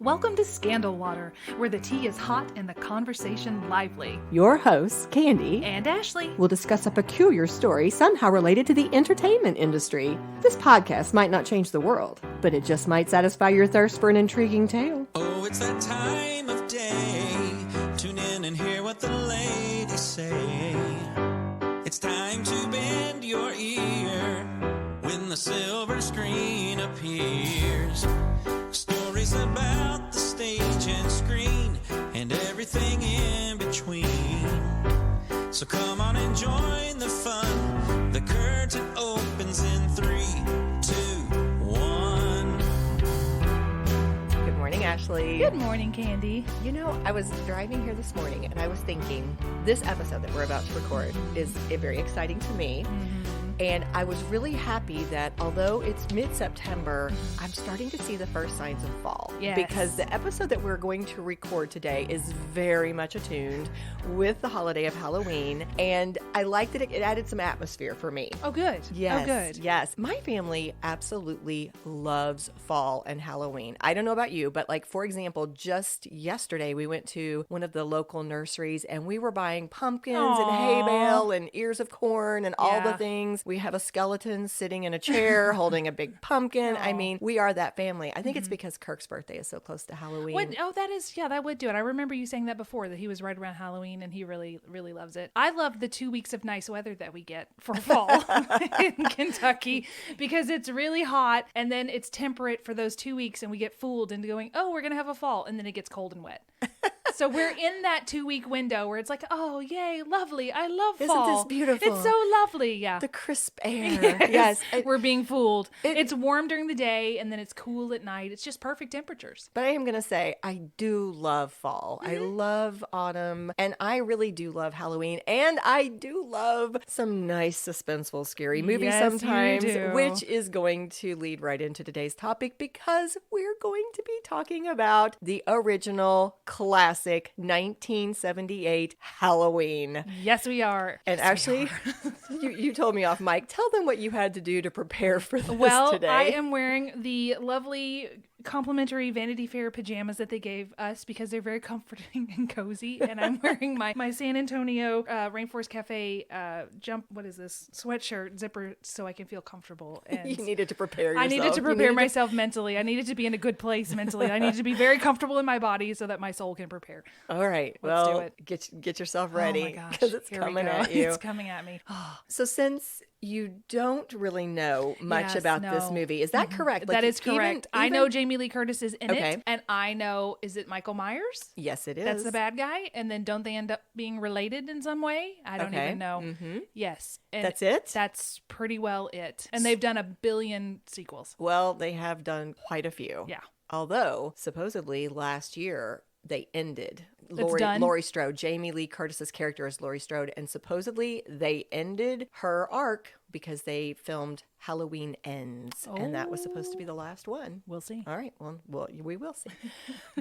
Welcome to Scandal Water, where the tea is hot and the conversation lively. Your hosts, Candy And Ashley, will discuss a peculiar story somehow related to the entertainment industry. This podcast might not change the world, but it just might satisfy your thirst for an intriguing tale. Oh, it's that time of day. Tune in and hear what the ladies say. It's time to bend your ear when the silver screen appears. Stories about the stage and screen and everything in between. So come on and join the fun. The curtain opens in 3, 2, 1. Good morning, Ashley. good morning, Candy. You know, I was driving here this morning and I was thinking this episode that we're about to record is very exciting to me. And I was really happy that although it's mid-September, I'm starting to see the first signs of fall. Yes. Because the episode that we're going to record today is very much attuned with the holiday of Halloween. And I liked that it added some atmosphere for me. Oh, good. Yes. Oh, good. Yes. My family absolutely loves fall and Halloween. I don't know about you, but like, for example, just yesterday we went to one of the local nurseries and we were buying pumpkins and hay bale and ears of corn and all the things. We have a skeleton sitting in a chair holding a big pumpkin. I mean, we are that family. I think it's because Kirk's birthday is so close to Halloween. That would do it. I remember you saying that before, that he was right around Halloween and he really, really loves it. I love the 2 weeks of nice weather that we get for fall in Kentucky because it's really hot and then it's temperate for those 2 weeks and we get fooled into going, oh, we're going to have a fall, and then it gets cold and wet. So we're in that 2 week window where it's like, oh, yay, lovely. I love fall. Isn't this beautiful? It's so lovely. Yeah. The crisp air. Yes. We're being fooled. It's warm during the day and then it's cool at night. It's just perfect temperatures. But I am going to say, I do love fall. I love autumn. And I really do love Halloween. And I do love some nice, suspenseful, scary movies Yes, sometimes, you do. which is going to lead right into today's topic because we're going to be talking about the original classic 1978 Halloween. Yes, we are. And actually, you told me off mic. Tell them what you had to do to prepare for this today. I am wearing the lovely complimentary Vanity Fair pajamas that they gave us because they're very comforting and cozy. And I'm wearing my San Antonio Rainforest Cafe sweatshirt zipper so I can feel comfortable. And you needed to prepare yourself. I needed to prepare myself mentally. I needed to be in a good place mentally. I needed to be very comfortable in my body so that my soul can prepare. All right. Let's do it. Get yourself ready. Oh my gosh. Because it's Here we coming go. at you. It's coming at me. So since you don't really know much about this movie, is that correct? That is correct. I know even- Jamie Lee Curtis is in Okay. it. And I know, is it Michael Myers? Yes, it is. That's the bad guy. And then don't they end up being related in some way? I don't even know. Mm-hmm. Yes. And That's it? That's pretty well it. And they've done 1 billion sequels. Well, they have done quite a few. Yeah. Although, supposedly, last year, they ended. done? Laurie Strode, Jamie Lee Curtis's character is Laurie Strode, and supposedly they ended her arc because they filmed Halloween Ends, and that was supposed to be the last one. We'll see. All right, well, we will see.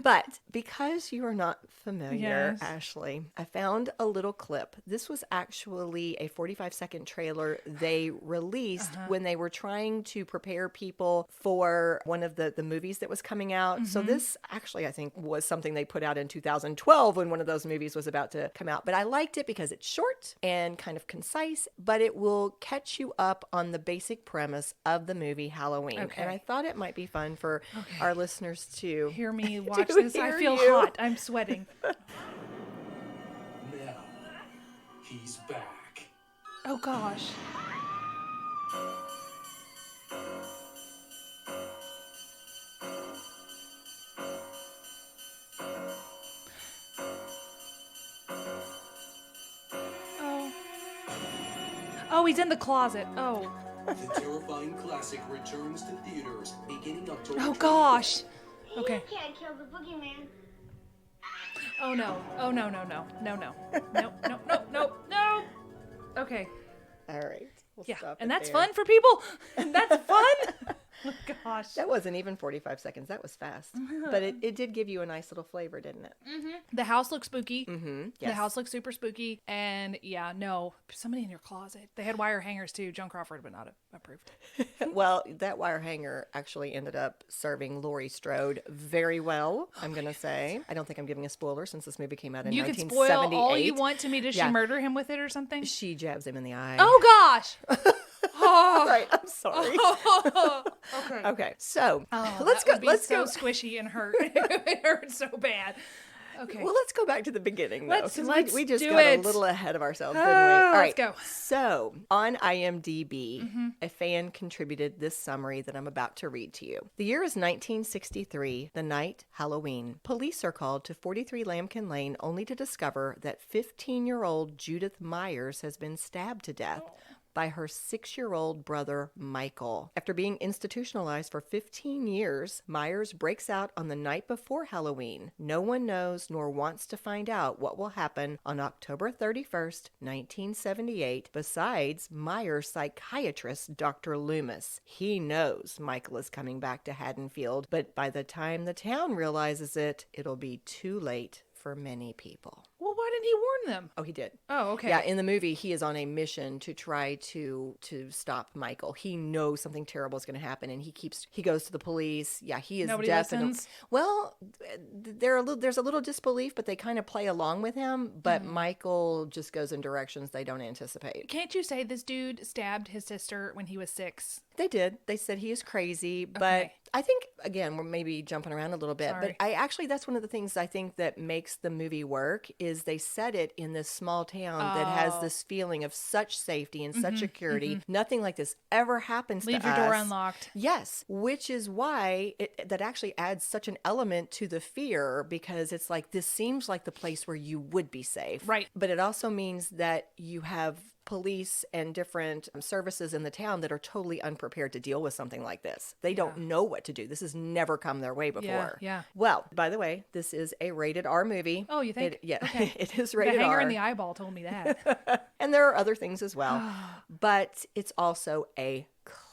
But because you are not familiar, Yes. Ashley, I found a little clip. This was actually a 45-second trailer they released when they were trying to prepare people for one of the movies that was coming out. So this actually, I think, was something they put out in 2012 when one of those movies was about to come out. But I liked it because it's short and kind of concise, but it will catch you up on the basic premise of the movie Halloween. Okay. And I thought it might be fun for our listeners to Hear me watch to this. I hear feel you. hot. I'm sweating. Now, he's back. Oh, gosh. Oh, he's in the closet. Oh. The terrifying classic returns to theaters beginning October. Oh, gosh. Okay. You can't kill the boogeyman. Oh, no. Oh, no, no, no. No, no. No, no, no, no, no. Okay. All right. We'll Yeah. stop And it that's there. fun for people. That's fun. Oh, gosh. That wasn't even 45 seconds. That was fast. But it did give you a nice little flavor, didn't it? The house looks spooky. Yes. The house looks super spooky. And yeah, no, somebody in your closet. They had wire hangers too. John Crawford would not have approved. Well, that wire hanger actually ended up serving Laurie Strode very well, I'm going to say. I don't think I'm giving a spoiler since this movie came out in You can 1978. spoil all you want to me. Does she murder him with it or something? She jabs him in the eye. Oh, gosh. Oh. Right, I'm sorry. Okay. Okay, so Let's go. Let's so go. squishy and hurt. It hurts so bad. Okay. Well, let's go back to the beginning, though. Let's 'Cause we just do got a it. little ahead of ourselves, didn't we? All right, let's go. So, on IMDb, a fan contributed this summary that I'm about to read to you. The year is 1963, the night Halloween. Police are called to 43 Lambkin Lane only to discover that 15-year-old Judith Myers has been stabbed to death by her 6-year-old brother, Michael. After being institutionalized for 15 years, Myers breaks out on the night before Halloween. No one knows nor wants to find out what will happen on October 31st, 1978, besides Myers' psychiatrist, Dr. Loomis. He knows Michael is coming back to Haddonfield, but by the time the town realizes it, it'll be too late for many people. Well, why didn't he warn them? Oh, he did. Oh, okay. Yeah, in the movie, he is on a mission to try to stop Michael. He knows something terrible is going to happen, and he goes to the police. Yeah, he is Nobody definitely. listens? Well, there's a little disbelief, but they kind of play along with him. But Michael just goes in directions they don't anticipate. Can't you say this dude stabbed his sister when he was 6? They did. They said he is crazy, but Okay. I think, again, we're maybe jumping around a little bit, Sorry. but that's one of the things I think that makes the movie work is they set it in this small town that has this feeling of such safety and such security. Nothing like this ever happens Leave to your us. door unlocked. Yes, which is why that actually adds such an element to the fear because it's like this seems like the place where you would be safe. Right. But it also means that you have police and different services in the town that are totally unprepared to deal with something like this. They don't know what to do. This has never come their way before. Yeah. Well, by the way, this is a rated R movie. Oh, you think? Yeah, Okay. it is The rated hanger R. in the eyeball told me that. And there are other things as well. But it's also a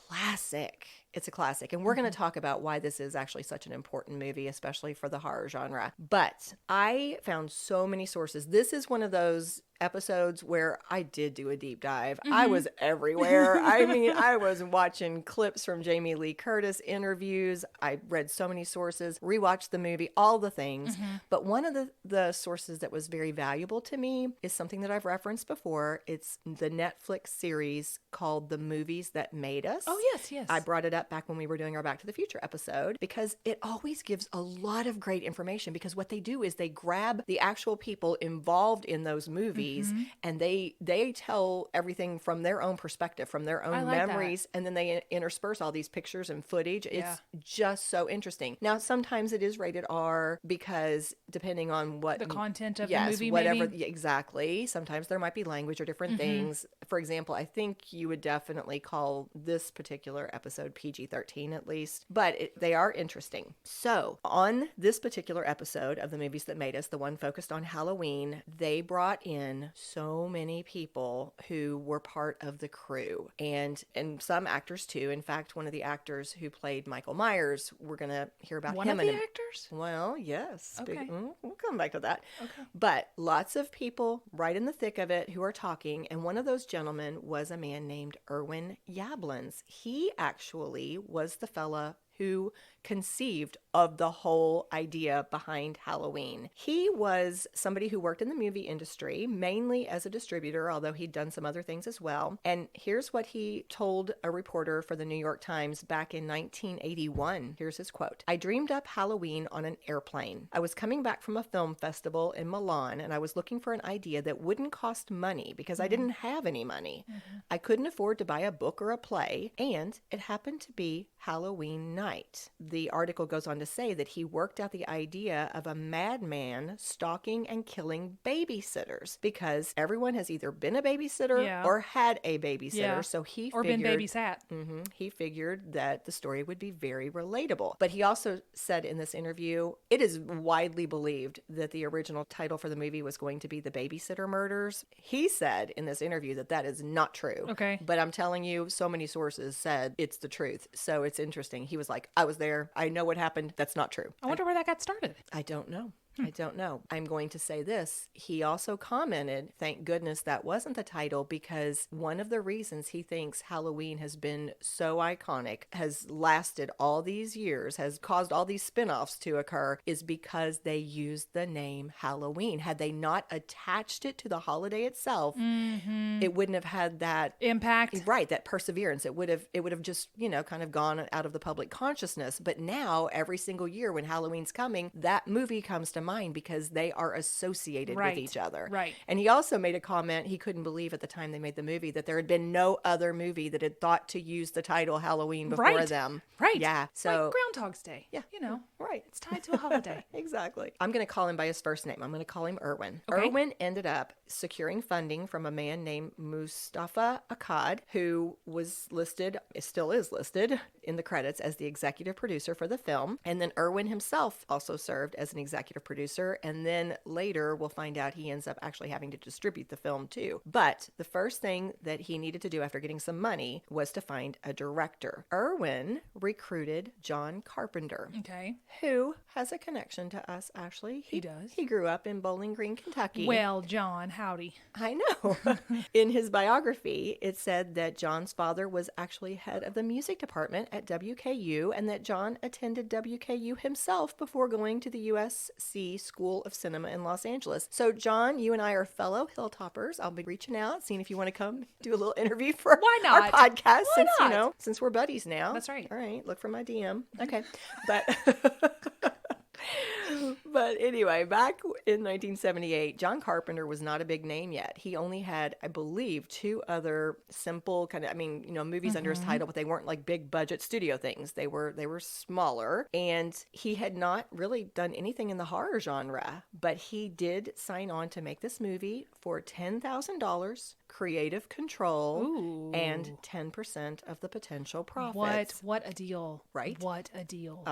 classic. It's a classic. And we're going to talk about why this is actually such an important movie, especially for the horror genre. But I found so many sources. This is one of those episodes where I did do a deep dive. I was everywhere. I mean, I was watching clips from Jamie Lee Curtis interviews. I read so many sources, rewatched the movie, all the things. But one of the sources that was very valuable to me is something that I've referenced before. It's the Netflix series called The Movies That Made Us. Oh, yes. I brought it up back when we were doing our Back to the Future episode because it always gives a lot of great information because what they do is they grab the actual people involved in those movies and they tell everything from their own perspective, from their own memories, and then they intersperse all these pictures and footage. It's just so interesting. Now, sometimes it is rated R because depending on what The content of the yes, movie, whatever, maybe? exactly. Sometimes there might be language or different things. For example, I think you would definitely call this particular episode PG-13 at least, but they are interesting. So on this particular episode of The Movies That Made Us, the one focused on Halloween, they brought in so many people who were part of the crew and some actors too. In fact, one of the actors who played Michael Myers, we're going to hear about One him of the in a actors? well, yes. Okay. We'll come back to that. Okay. But lots of people right in the thick of it who are talking. And one of those gentlemen was a man named Erwin Yablans. He actually was the fella who conceived of the whole idea behind Halloween. He was somebody who worked in the movie industry, mainly as a distributor, although he'd done some other things as well. And here's what he told a reporter for the New York Times back in 1981. Here's his quote. "I dreamed up Halloween on an airplane. I was coming back from a film festival in Milan, and I was looking for an idea that wouldn't cost money because I didn't have any money. I couldn't afford to buy a book or a play, and it happened to be Halloween night. the article goes on to say that he worked out the idea of a madman stalking and killing babysitters because everyone has either been a babysitter Yeah. or had a babysitter. Yeah. So he Or figured, been babysat. he figured that the story would be very relatable. But he also said in this interview, it is widely believed that the original title for the movie was going to be The Babysitter Murders. He said in this interview that that is not true. Okay. But I'm telling you, so many sources said it's the truth. So it's interesting. He was like, I was there. I know what happened. That's not true. I wonder where that got started. I don't know. I don't know. I'm going to say this. He also commented, thank goodness that wasn't the title, because one of the reasons he thinks Halloween has been so iconic, has lasted all these years, has caused all these spin-offs to occur, is because they used the name Halloween. Had they not attached it to the holiday itself, it wouldn't have had that Impact. right, that perseverance. It would have just, kind of gone out of the public consciousness. But now every single year when Halloween's coming, that movie comes to mind because they are associated Right. with each other. Right. And he also made a comment, he couldn't believe at the time they made the movie that there had been no other movie that had thought to use the title Halloween before Right. them. Right. Yeah. So Like Groundhog's Day. Yeah. Right. It's tied to a holiday. Exactly. I'm going to call him by his first name. I'm going to call him Irwin. Okay. Irwin ended up securing funding from a man named Mustafa Akkad, who still is listed in the credits as the executive producer for the film. And then Irwin himself also served as an executive producer. And then later we'll find out he ends up actually having to distribute the film too. But the first thing that he needed to do after getting some money was to find a director. Irwin recruited John Carpenter, Okay. who has a connection to us, Ashley. He does. He grew up in Bowling Green, Kentucky. Well, John, howdy. I know. In his biography, it said that John's father was actually head of the music department at WKU and that John attended WKU himself before going to the USC School of Cinema in Los Angeles. So, John, you and I are fellow Hilltoppers. I'll be reaching out, seeing if you want to come do a little interview for Why our not? podcast Why not? since we're buddies now. That's right. All right, look for my DM. Okay. But But anyway, back in 1978, John Carpenter was not a big name yet. He only had, I believe, 2 other simple movies under his title, but they weren't like big budget studio things. They were smaller, and he had not really done anything in the horror genre, but he did sign on to make this movie for $10,000, creative control, Ooh. and 10% of the potential profits. What a deal. Right? What a deal.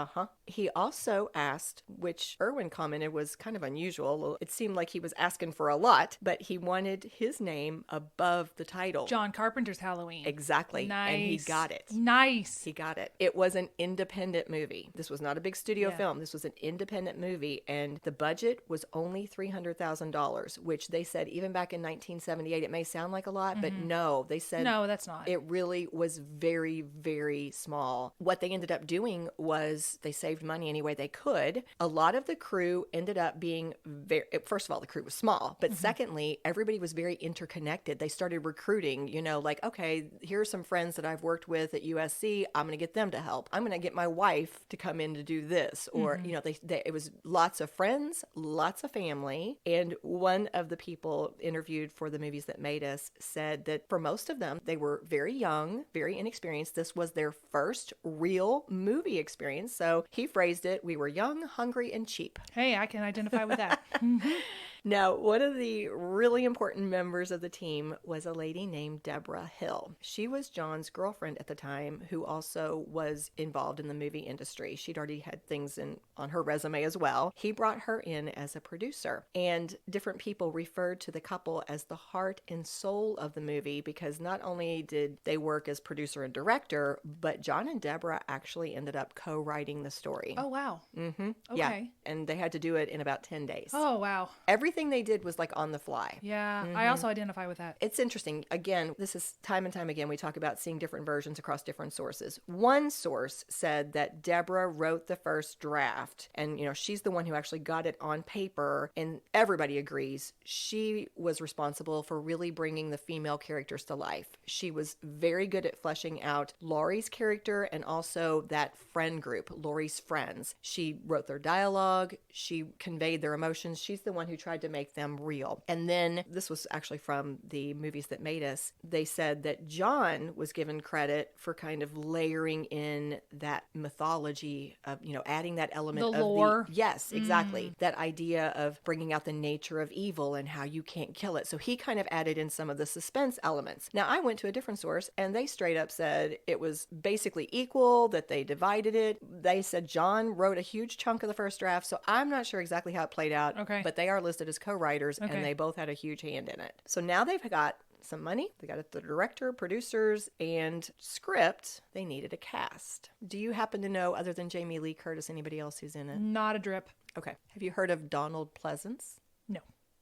He also asked, which Irwin commented was kind of unusual. It seemed like he was asking for a lot, but he wanted his name above the title. John Carpenter's Halloween. Exactly. Nice. And he got it. Nice. He got it. It was an independent movie. This was not a big studio Yeah. film. This was an independent movie, and the budget was only $300,000, which they said even back in 1978, it may sound like a lot, but no, they said No, that's not. it really was very, very small. What they ended up doing was they saved money any way they could. A lot of the crew ended up being first of all, the crew was small, but secondly, everybody was very interconnected. They started recruiting, okay, here are some friends that I've worked with at USC. I'm going to get them to help. I'm going to get my wife to come in to do this. Or, it was lots of friends, lots of family. And one of the people interviewed for the Movies That Made Us said that for most of them, they were very young, very inexperienced. This was their first real movie experience. So he phrased it, we were young, hungry, and cheap. Hey, I can identify with that. Now, one of the really important members of the team was a lady named Deborah Hill. She was John's girlfriend at the time, who also was involved in the movie industry. She'd already had things on her resume as well. He brought her in as a producer, and different people referred to the couple as the heart and soul of the movie because not only did they work as producer and director, but John and Deborah actually ended up co-writing the story. Oh, wow. Mm-hmm. Okay. Yeah, and they had to do it in about 10 days. Oh, wow. Everything they did was like on the fly. Yeah, I also identify with that. It's interesting. Again, this is time and time again, we talk about seeing different versions across different sources. One source said that Deborah wrote the first draft, and she's the one who actually got it on paper, and everybody agrees she was responsible for really bringing bringing the female characters to life. She was very good at fleshing out Laurie's character and also that friend group, Laurie's friends. She wrote their dialogue. She conveyed their emotions. She's the one who tried to make them real. And then, this was actually from the Movies That Made Us, they said that John was given credit for kind of layering in that mythology of, adding that element The of lore. Yes, exactly. That idea of bringing out the nature of evil and how you can't kill it. So he kind of added in some of the suspense elements. Now, I went to a different source and they straight up said it was basically equal, that they divided it. They said John wrote a huge chunk of the first draft, so I'm not sure exactly how it played out, Okay. but they are listed as co-writers Okay. and they both had a huge hand in it. So now they've got some money. They got the director, producers, and script. They needed a cast. Do you happen to know, other than Jamie Lee Curtis, anybody else who's in it? Not a drip. Okay. Have you heard of Donald Pleasance? No.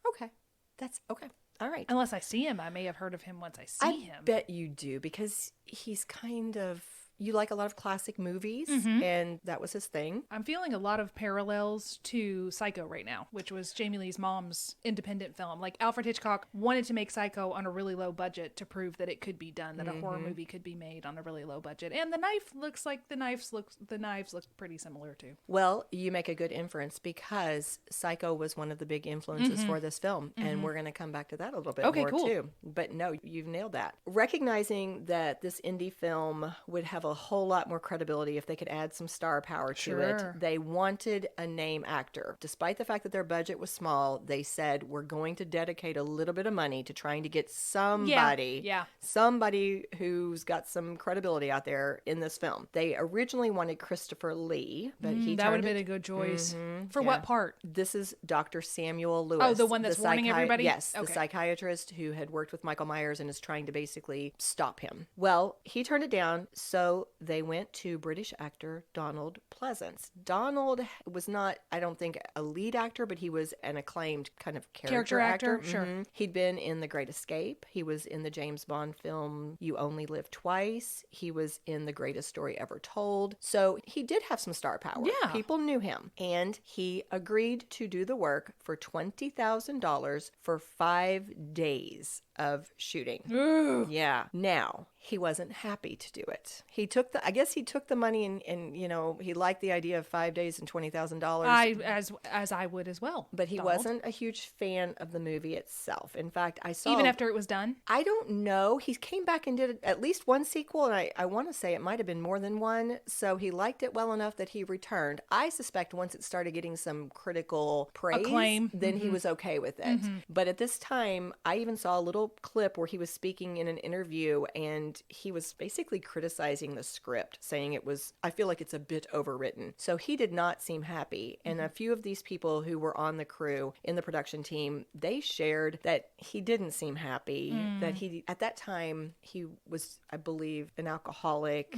Okay. That's okay. All right. Unless I see him. I may have heard of him once I see I him. bet you do, because he's kind of, you like a lot of classic movies, Mm-hmm. and that was his thing. I'm feeling a lot of parallels to Psycho right now, which was Jamie Lee's mom's independent film. Like, Alfred Hitchcock wanted to make Psycho on a really low budget to prove that it could be done, that a horror movie could be made on a really low budget. And the knife looks like the knives look pretty similar too. Well, you make a good inference, because Psycho was one of the big influences for this film, and we're going to come back to that a little bit Okay, more cool. too. But no, you've nailed that. Recognizing that this indie film would have a whole lot more credibility if they could add some star power to Sure. it, they wanted a name actor. Despite the fact that their budget was small, they said, we're going to dedicate a little bit of money to trying to get somebody, Yeah. somebody who's got some credibility out there in this film. They originally wanted Christopher Lee, but he That would have turned been it- a good choice. For yeah. what part? This is Dr. Samuel Lewis. Oh, the one that's warning everybody? Yes, the Okay. psychiatrist who had worked with Michael Myers and is trying to basically stop him. Well, he turned it down, so they went to British actor Donald Pleasance. Donald was not, I don't think, a lead actor, but he was an acclaimed kind of character actor. Sure. Mhm. He'd been in The Great Escape. He was in the James Bond film You Only Live Twice. He was in The Greatest Story Ever Told. So he did have some star power. Yeah. People knew him. And he agreed to do the work for $20,000 for 5 days of shooting. Ooh. Yeah. Now, he wasn't happy to do it. He took I guess he took the money and he liked the idea of 5 days and $20,000. As I would as well. But he Donald. wasn't a huge fan of the movie itself. In fact, I saw... Even after it was done? I don't know. He came back and did at least one sequel, and I want to say it might have been more than one. So he liked it well enough that he returned. I suspect once it started getting some critical praise, Acclaim. then he was okay with it. But at this time, I even saw a little clip where he was speaking in an interview, and he was basically criticizing the script, saying it was, I feel like it's a bit overwritten. So he did not seem happy. And a few of these people who were on the crew in the production team, they shared that he didn't seem happy, that he, at that time, he was, I believe, an alcoholic.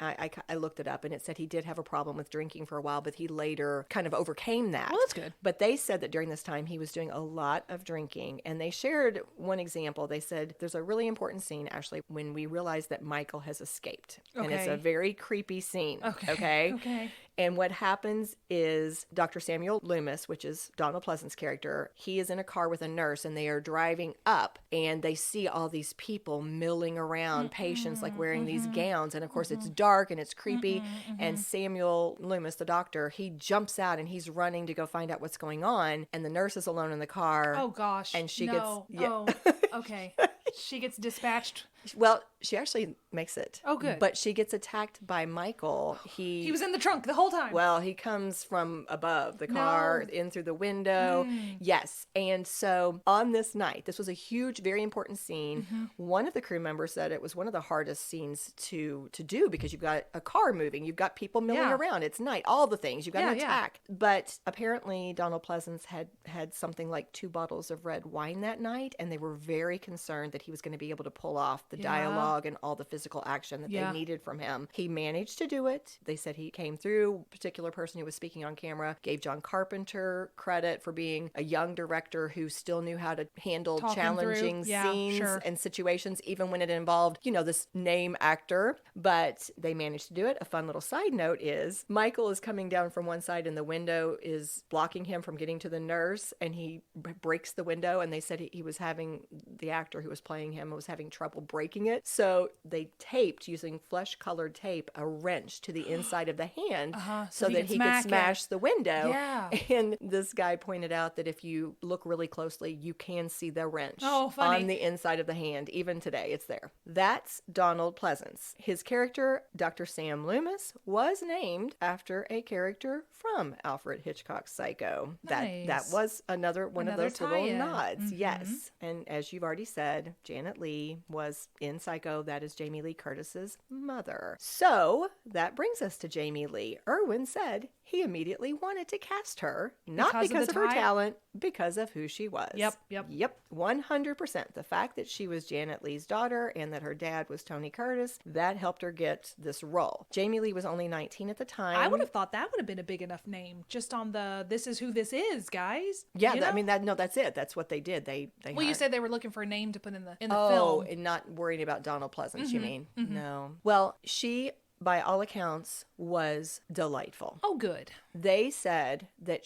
I looked it up, and it said he did have a problem with drinking for a while, but he later kind of overcame that. Well, that's good. But they said that during this time, he was doing a lot of drinking. And they shared one example. They said, there's a really important scene, actually, when we realize that Michael has escaped. And it's a Okay. very creepy scene. Okay. Okay. And what happens is Dr. Samuel Loomis, which is Donald Pleasance's character, he is in a car with a nurse, and they are driving up, and they see all these people milling around, patients like wearing these gowns. And of course, it's dark and it's creepy. And Samuel Loomis, the doctor, he jumps out and he's running to go find out what's going on. And the nurse is alone in the car. Oh, gosh. And she no. gets... Yeah. Oh, okay. She gets dispatched. Well, she actually makes it. Oh, good. But she gets attacked by Michael. He was in the trunk the whole time. Well, he comes from above the car, No. in through the window. Yes. And so on this night, this was a huge, very important scene. One of the crew members said it was one of the hardest scenes to do, because you've got a car moving, you've got people milling Yeah. around, it's night, all the things, you've got an Yeah, yeah. attack. But apparently Donald Pleasance had something like 2 bottles of red wine that night, and they were very concerned that he was going to be able to pull off the the dialogue and all the physical action that they needed from him. He managed to do it. They said he came through. A particular person who was speaking on camera gave John Carpenter credit for being a young director who still knew how to handle challenging scenes and situations, even when it involved, you know, this name actor. But they managed to do it. A fun little side note is Michael is coming down from one side and the window is blocking him from getting to the nurse, and he breaks the window, and they said he was having, the actor who was playing him was having trouble breaking it. So they taped, using flesh-colored tape, a wrench to the inside of the hand so that he could smash the window. Yeah. And this guy pointed out that if you look really closely, you can see the wrench on the inside of the hand. Even today, it's there. That's Donald Pleasance. His character, Dr. Sam Loomis, was named after a character from Alfred Hitchcock's Psycho. Nice. That was another those little nods. Yes. And as you've already said, Janet Leigh was in Psycho. That is Jamie Lee Curtis's mother. So that brings us to Jamie Lee. Irwin said he immediately wanted to cast her, not because of her talent, because of who she was. Yep. 100%. The fact that she was Janet Leigh's daughter and that her dad was Tony Curtis, that helped her get this role. Jamie Lee was only 19 at the time. I would have thought that would have been a big enough name, just on the "this is who this is," guys. Yeah, I mean that's it. That's what they did. They you said they were looking for a name to put in the film. Oh, and not worrying about Donald Pleasance, you mean? No. Well, she, by all accounts, was delightful. Oh, good. They said that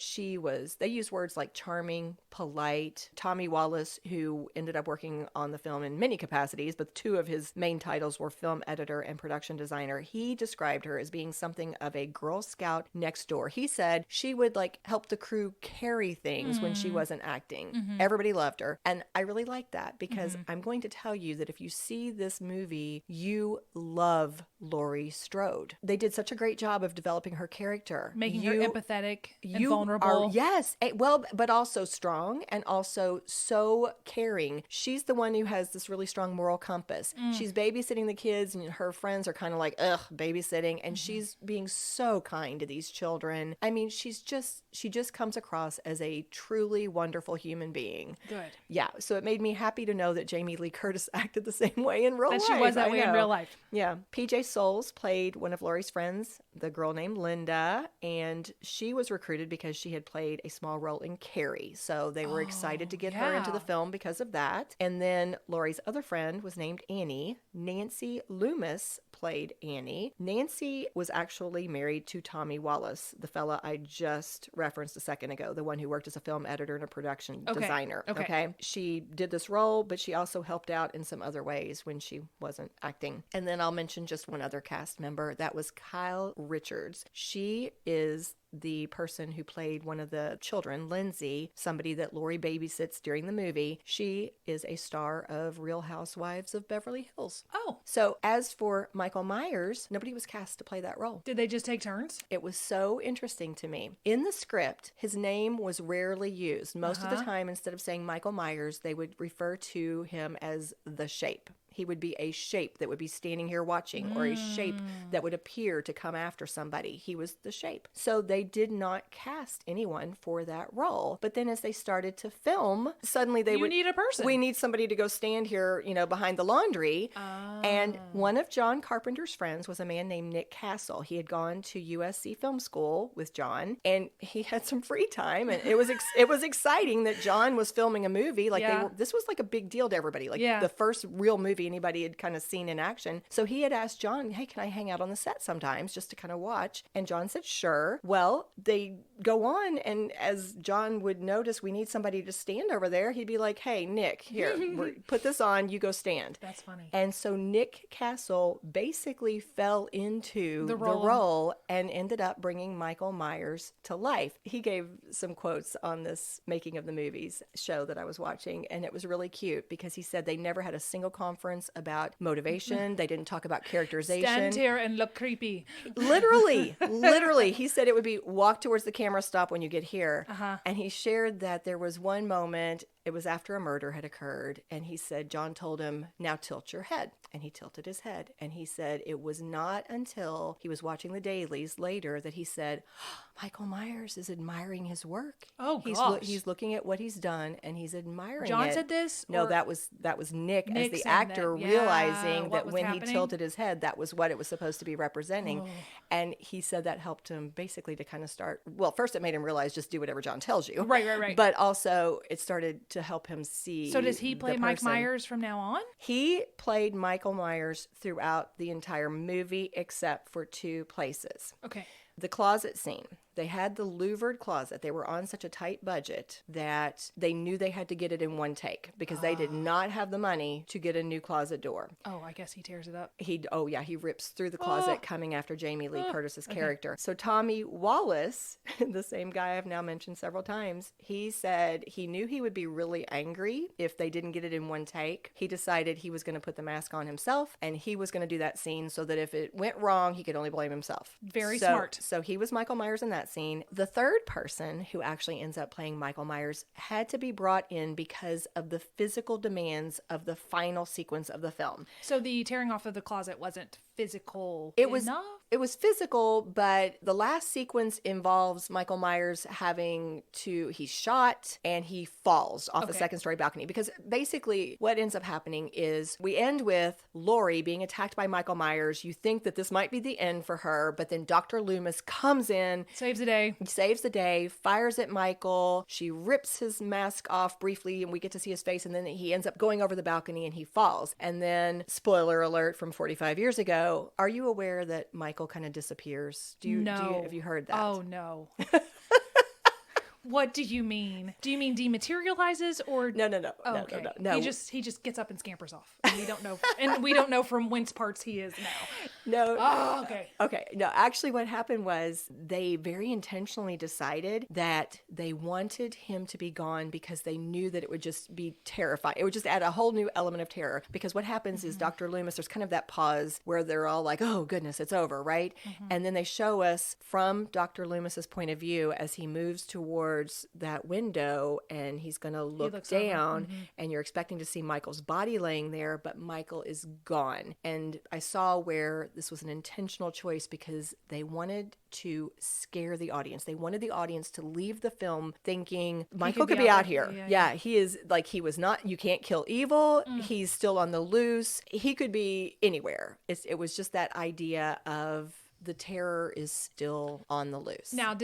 they used words like charming, polite. Tommy Wallace, who ended up working on the film in many capacities, but two of his main titles were film editor and production designer, he described her as being something of a Girl Scout next door. He said she would help the crew carry things when she wasn't acting. Everybody loved her. And I really like that because I'm going to tell you that if you see this movie, you love Laurie Strode. They did such a great job of developing her character. Making her empathetic and vulnerable. Yes. Well, but also strong and also so caring. She's the one who has this really strong moral compass. She's babysitting the kids and her friends are kind of like, ugh, babysitting. And she's being so kind to these children. I mean, she just comes across as a truly wonderful human being. Good. Yeah. So it made me happy to know that Jamie Lee Curtis acted the same way in real life. That she was that way in real life. Yeah. PJ Soles played one of Laurie's friends, the girl named Linda, and she was recruited because she had played a small role in Carrie. So they were excited to get her into the film because of that. And then Laurie's other friend was named Annie. Nancy Loomis played Annie. Nancy was actually married to Tommy Wallace, the fella I just referenced a second ago, the one who worked as a film editor and a production designer. Okay. She did this role, but she also helped out in some other ways when she wasn't acting. And then I'll mention just one other cast member. That was Kyle Richards. She is the person who played one of the children, Lindsay, somebody that Laurie babysits during the movie. She is a star of Real Housewives of Beverly Hills. Oh. So as for Michael Myers, nobody was cast to play that role. Did they just take turns? It was so interesting to me. In the script, his name was rarely used. Most of the time, instead of saying Michael Myers, they would refer to him as the Shape. He would be a shape that would be standing here watching, or a shape that would appear to come after somebody. He was the Shape. So they did not cast anyone for that role. But then as they started to film, suddenly You need a person. We need somebody to go stand here, behind the laundry. And one of John Carpenter's friends was a man named Nick Castle. He had gone to USC Film School with John, and he had some free time. And it was exciting that John was filming a movie. This was like a big deal to everybody. The first real movie anybody had kind of seen in action. So he had asked John, hey, can I hang out on the set sometimes just to kind of watch? And John said, sure. Well, they go on, and as John would notice, we need somebody to stand over there, he'd be like, hey, Nick, here, put this on, you go stand. That's funny. And so Nick Castle basically fell into the role and ended up bringing Michael Myers to life. He gave some quotes on this Making of the Movies show that I was watching, and it was really cute because he said they never had a single conference about motivation. They didn't talk about characterization. Stand here and look creepy. Literally. He said it would be walk towards the camera, stop when you get here. And he shared that there was one moment It was after a murder had occurred, and he said, John told him, now tilt your head. And he tilted his head. And he said it was not until he was watching the dailies later that he said, Michael Myers is admiring his work. Oh, gosh. He's looking at what he's done, and he's admiring John it. said this? No, or- that was Nick as Nick the saying actor that, yeah, realizing what that was when happening? he tilted his head, that was what it was supposed to be representing. Oh. And he said that helped him basically to kind of start, well, first it made him realize just do whatever John tells you. Right. But also it started to help him see. So does he play the Mike person. Myers from now on? He played Michael Myers throughout the entire movie except for 2 places. Okay. The closet scene. They had the louvered closet. They were on such a tight budget that they knew they had to get it in one take because they did not have the money to get a new closet door. Oh, I guess he tears it up. He rips through the closet coming after Jamie Lee Curtis's character. So Tommy Wallace, the same guy I've now mentioned several times, he said he knew he would be really angry if they didn't get it in one take. He decided he was going to put the mask on himself and he was going to do that scene so that if it went wrong, he could only blame himself. Very smart. So he was Michael Myers in that scene. The third person who actually ends up playing Michael Myers had to be brought in because of the physical demands of the final sequence of the film. So the tearing off of the closet wasn't physical enough? It was physical, but the last sequence involves Michael Myers he's shot and he falls off a second story balcony because basically what ends up happening is we end with Laurie being attacked by Michael Myers. You think that this might be the end for her, but then Dr. Loomis comes in, Saves the day, fires at Michael. She rips his mask off briefly and we get to see his face, and then he ends up going over the balcony and he falls. And then, spoiler alert from 45 years ago, are you aware that Michael kind of disappears? Have you heard that? Oh, no. What do you mean? Do you mean dematerializes or No. Oh, okay. No. He just gets up and scampers off. And we don't know from whence parts he is now. No. Oh, okay. Okay. No, actually what happened was they very intentionally decided that they wanted him to be gone because they knew that it would just be terrifying. It would just add a whole new element of terror because what happens is Dr. Loomis, there's kind of that pause where they're all like, oh goodness, it's over, right? And then they show us from Dr. Loomis's point of view as he moves towards that window and he's going to look down and you're expecting to see Michael's body laying there, but Michael is gone. And I saw where this was an intentional choice because they wanted to scare the audience. They wanted the audience to leave the film thinking Michael could be out here. Yeah, he is like, he was not, you can't kill evil. He's still on the loose. He could be anywhere. It was just that idea of the terror is still on the loose. Now,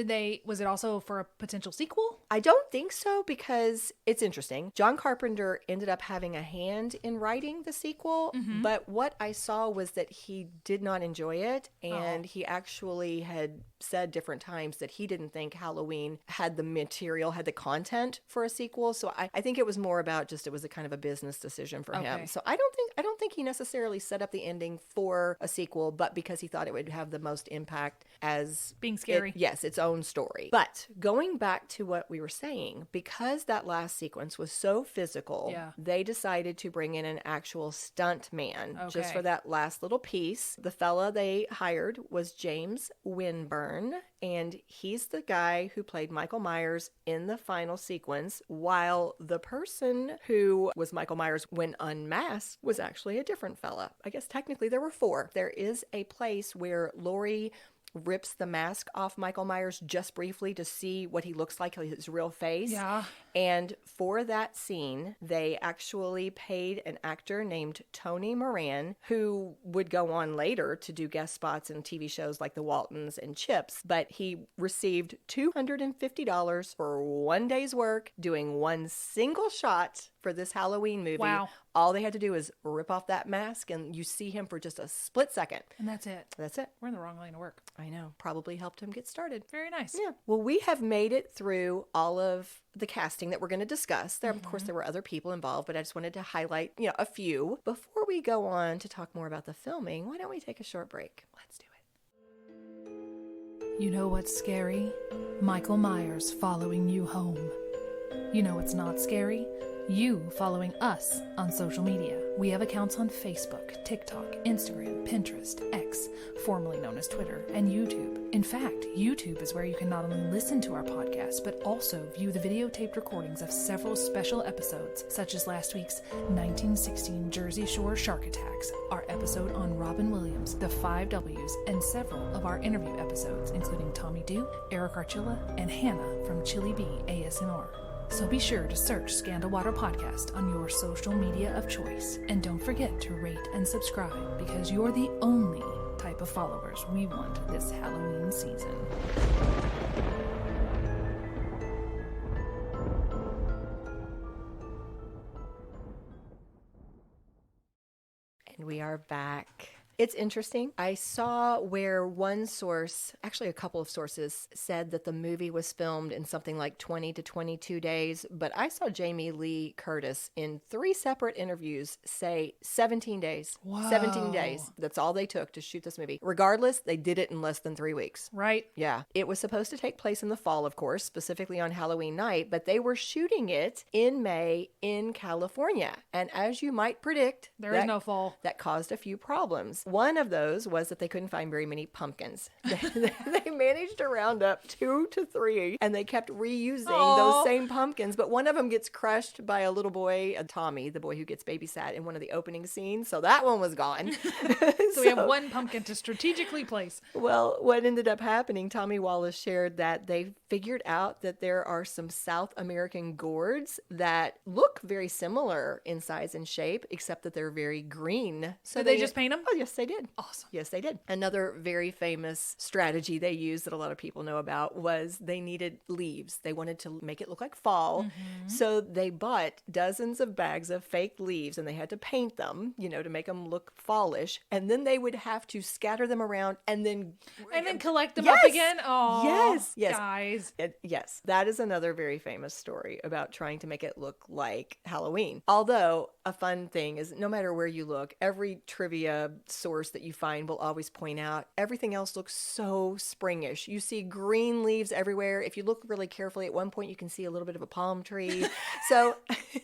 was it also for a potential sequel? I don't think so because it's interesting. John Carpenter ended up having a hand in writing the sequel, but what I saw was that he did not enjoy it, and he actually had said different times that he didn't think Halloween had the material, had the content for a sequel. So I think it was more about just it was a kind of a business decision for him. So I don't think he necessarily set up the ending for a sequel, but because he thought it would have the most impact as being scary. Its own story. But going back to what we were saying, because that last sequence was so physical, they decided to bring in an actual stunt man just for that last little piece. The fella they hired was James Winburn, and he's the guy who played Michael Myers in the final sequence, while the person who was Michael Myers when unmasked was actually a different fella. I guess technically there were 4. There is a place where Laurie rips the mask off Michael Myers just briefly to see what he looks like, his real face. Yeah. And for that scene, they actually paid an actor named Tony Moran, who would go on later to do guest spots in TV shows like The Waltons and Chips. But he received $250 for one day's work doing one single shot for this Halloween movie. Wow. All they had to do is rip off that mask and you see him for just a split second. And that's it. That's it. We're in the wrong line of work. I know. Probably helped him get started. Very nice. Yeah. Well, we have made it through all of the casting that we're going to discuss. There, of course, there were other people involved, but I just wanted to highlight, a few. Before we go on to talk more about the filming, why don't we take a short break? Let's do it. You know what's scary? Michael Myers following you home. You know what's not scary? You following us on social media. We have accounts on Facebook, TikTok, Instagram, Pinterest, X, formerly known as Twitter, and YouTube. In fact, YouTube is where you can not only listen to our podcast, but also view the videotaped recordings of several special episodes, such as last week's 1916 Jersey Shore Shark Attacks, our episode on Robin Williams, the 5 W's, and several of our interview episodes, including Tommy Dew, Eric Archilla, and Hannah from Chili Bee ASMR. So be sure to search Scandal Water Podcast on your social media of choice. And don't forget to rate and subscribe, because you're the only type of followers we want this Halloween season. And we are back. It's interesting. I saw where one source, actually a couple of sources, said that the movie was filmed in something like 20 to 22 days. But I saw Jamie Lee Curtis in 3 separate interviews say 17 days. Wow. 17 days. That's all they took to shoot this movie. Regardless, they did it in less than 3 weeks. Right? Yeah. It was supposed to take place in the fall, of course, specifically on Halloween night, but they were shooting it in May in California. And as you might predict, There is no fall. that caused a few problems. One of those was that they couldn't find very many pumpkins. They managed to round up 2 to 3, and they kept reusing those same pumpkins. But one of them gets crushed by a little boy, Tommy, the boy who gets babysat in one of the opening scenes. So that one was gone. So we have one pumpkin to strategically place. Well, what ended up happening, Tommy Wallace shared that they figured out that there are some South American gourds that look very similar in size and shape, except that they're very green. So they just paint them? Oh, yes, they did. Awesome. Yes, they did. Another very famous strategy they used that a lot of people know about was they needed leaves. They wanted to make it look like fall. Mm-hmm. So they bought dozens of bags of fake leaves, and they had to paint them, to make them look fallish. And then they would have to scatter them around and then collect them up again. Oh, yes, guys. Yes, that is another very famous story about trying to make it look like Halloween. Although a fun thing is no matter where you look, every trivia source that you find will always point out everything else looks so springish. You see green leaves everywhere. If you look really carefully, at one point you can see a little bit of a palm tree. So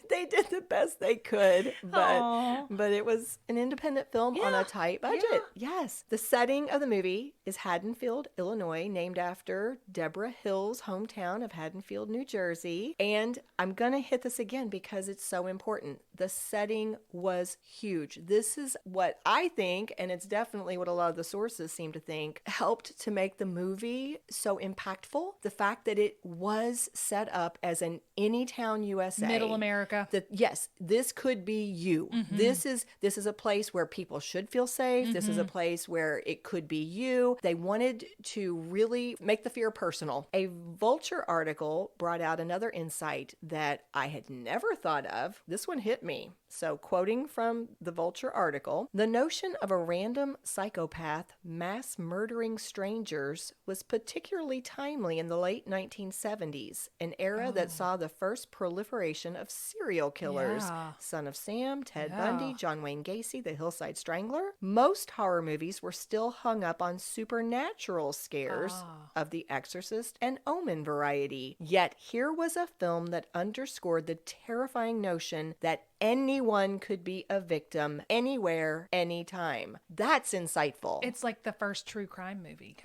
they did the best they could, but it was an independent film on a tight budget. Yeah. Yes. The setting of the movie is Haddonfield, Illinois, named after Deborah Hill's hometown of Haddonfield, New Jersey. And I'm going to hit this again because it's so important. The setting was huge. This is what I think, and it's definitely what a lot of the sources seem to think, helped to make the movie so impactful. The fact that it was set up as an Anytown USA. Middle America. Yes, this could be you. Mm-hmm. This is a place where people should feel safe. Mm-hmm. This is a place where it could be you. They wanted to really make the fear personal. A Vulture article brought out another insight that I had never thought of. This one hit me. So, quoting from the Vulture article, the notion of a random psychopath mass murdering strangers was particularly timely in the late 1970s, an era that saw the first proliferation of serial killers. Yeah. Son of Sam, Ted Bundy, John Wayne Gacy, the Hillside Strangler. Most horror movies were still hung up on supernatural scares of The Exorcist and Omen variety. Yet here was a film that underscored the terrifying notion that anyone could be a victim anywhere, anytime. That's insightful. It's like the first true crime movie.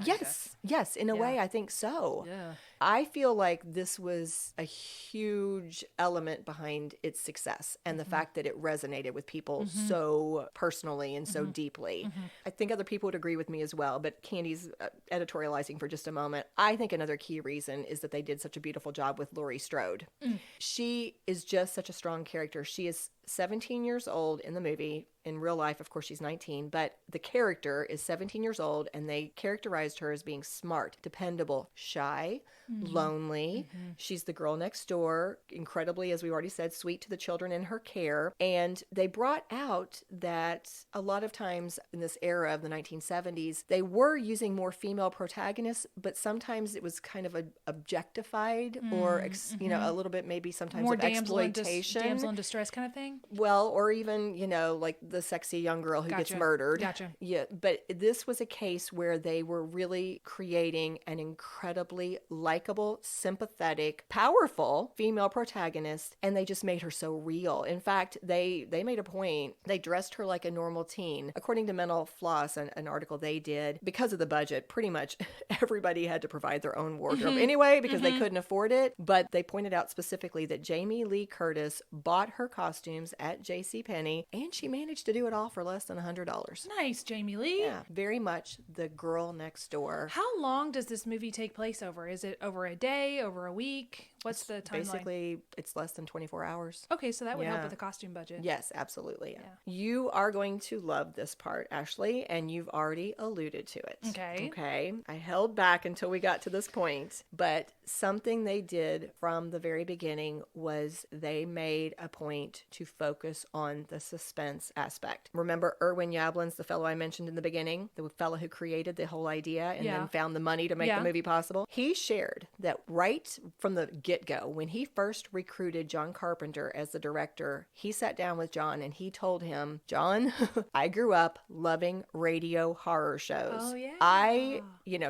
Yes, in a way, I think so. Yeah. I feel like this was a huge element behind its success and the fact that it resonated with people so personally and so deeply. Mm-hmm. I think other people would agree with me as well, but Candy's editorializing for just a moment. I think another key reason is that they did such a beautiful job with Laurie Strode. She is just such a strong character. She is 17 years old in the movie. In real life, of course, she's 19, but the character is 17 years old, and they characterized her as being smart, dependable, shy, lonely. She's the girl next door, incredibly, as we already said, sweet to the children in her care. And they brought out that a lot of times in this era of the 1970s, they were using more female protagonists, but sometimes it was kind of objectified or, a little bit maybe sometimes more of exploitation. damsel in distress kind of thing? Well, or even, like the sexy young girl who gets Gotcha. murdered. Gotcha. Yeah, but this was a case where they were really creating an incredibly likable, sympathetic, powerful female protagonist, and they just made her so real. In fact, they made a point. They dressed her like a normal teen. According to Mental Floss, an article they did, because of the budget, pretty much everybody had to provide their own wardrobe anyway because they couldn't afford it. But they pointed out specifically that Jamie Lee Curtis bought her costumes at JCPenney, and she managed to do it all for less than $100. Nice, Jamie Lee. Yeah, very much the girl next door. How long does this movie take place over? Is it over a day, over a week? What's the timeline? Basically, it's less than 24 hours. Okay, so that would help Yeah. with the costume budget. Yes, absolutely. Yeah. You are going to love this part, Ashley, and you've already alluded to it. Okay. Okay. I held back until we got to this point, but something they did from the very beginning was they made a point to focus on the suspense aspect. Remember Irwin Yablans, the fellow I mentioned in the beginning, the fellow who created the whole idea and Yeah. then found the money to make the movie possible? He shared that right from the get-go, when he first recruited John Carpenter as the director, he sat down with John and he told him, John, I grew up loving radio horror shows. Oh, yeah.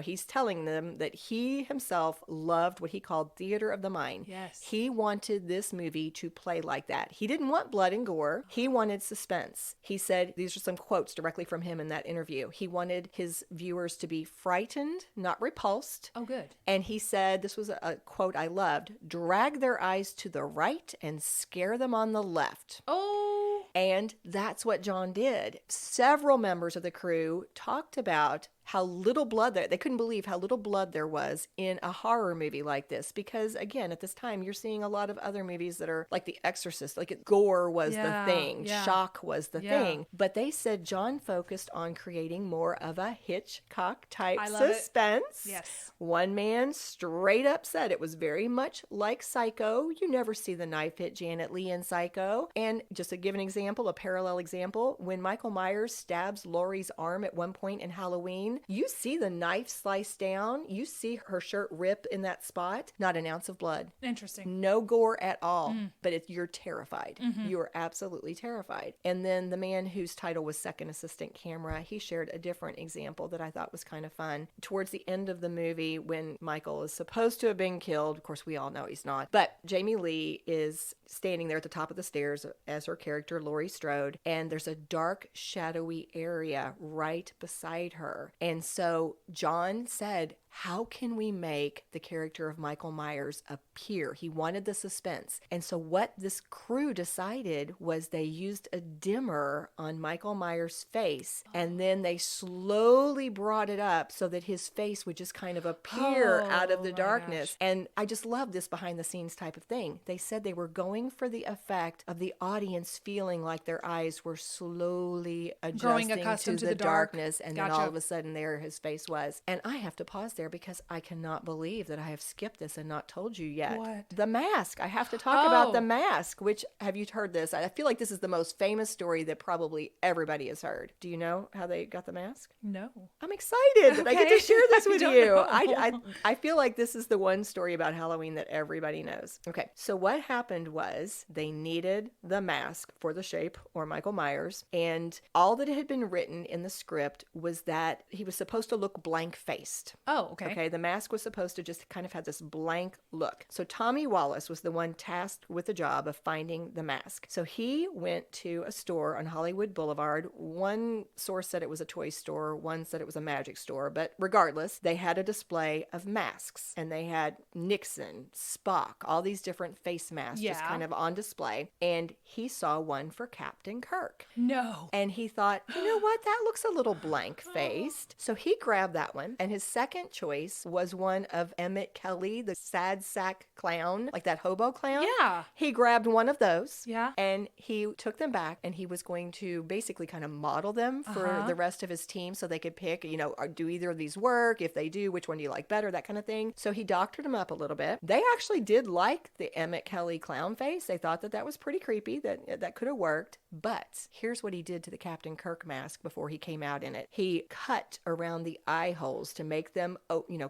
He's telling them that he himself loved what he called theater of the mind. Yes. He wanted this movie to play like that. He didn't want blood and gore. He wanted suspense. He said, these are some quotes directly from him in that interview. He wanted his viewers to be frightened, not repulsed. Oh, good. And he said, this was a quote I loved, drag their eyes to the right and scare them on the left. Oh. And that's what John did. Several members of the crew talked about how little blood they couldn't believe how little blood there was in a horror movie like this, because again, at this time you're seeing a lot of other movies that are like The Exorcist, like gore was the thing, shock was the thing, but they said John focused on creating more of a Hitchcock type suspense. Yes. One man straight up said it was very much like Psycho. You never see the knife hit Janet Leigh in Psycho. And just to give an example, a parallel example, when Michael Myers stabs Laurie's arm at one point in Halloween, you see the knife slice down. You see her shirt rip in that spot. Not an ounce of blood. Interesting. No gore at all. But you're terrified. You are absolutely terrified. And then the man whose title was second assistant camera, he shared a different example that I thought was kind of fun. Towards the end of the movie, when Michael is supposed to have been killed, of course we all know he's not, but Jamie Lee is standing there at the top of the stairs as her character Laurie Strode, and there's a dark, shadowy area right beside her. And so John said, how can we make the character of Michael Myers appear? He wanted the suspense. And so what this crew decided was they used a dimmer on Michael Myers' face, and then they slowly brought it up so that his face would just kind of appear out of the darkness. And I just love this behind the scenes type of thing. They said they were going for the effect of the audience feeling like their eyes were slowly adjusting to the darkness, and then all of a sudden there his face was. And I have to pause there because I cannot believe that I have skipped this and not told you yet. What? The Mask. I have to talk about The Mask, which, have you heard this? I feel like this is the most famous story that probably everybody has heard. Do you know how they got the mask? No. I'm excited that I get to share this with you. know. I feel like this is the one story about Halloween that everybody knows. Okay, so what happened was they needed the mask for the shape, or Michael Myers, and all that had been written in the script was that he was supposed to look blank-faced. Oh, okay. The mask was supposed to just kind of have this blank look. So Tommy Wallace was the one tasked with the job of finding the mask. So he went to a store on Hollywood Boulevard. One source said it was a toy store, one said it was a magic store, but regardless, they had a display of masks, and they had Nixon, Spock, all these different face masks just kind of on display, and he saw one for Captain Kirk. No. And he thought, you know what, that looks a little blank-faced. So he grabbed that one, and his second choice was one of Emmett Kelly, the sad sack clown, like that hobo clown. Yeah. He grabbed one of those. Yeah. And he took them back, and he was going to basically kind of model them for the rest of his team so they could pick, do either of these work? If they do, which one do you like better? That kind of thing. So he doctored them up a little bit. They actually did like the Emmett Kelly clown face. They thought that was pretty creepy, that could have worked. But here's what he did to the Captain Kirk mask before he came out in it. He cut around the eye holes to make them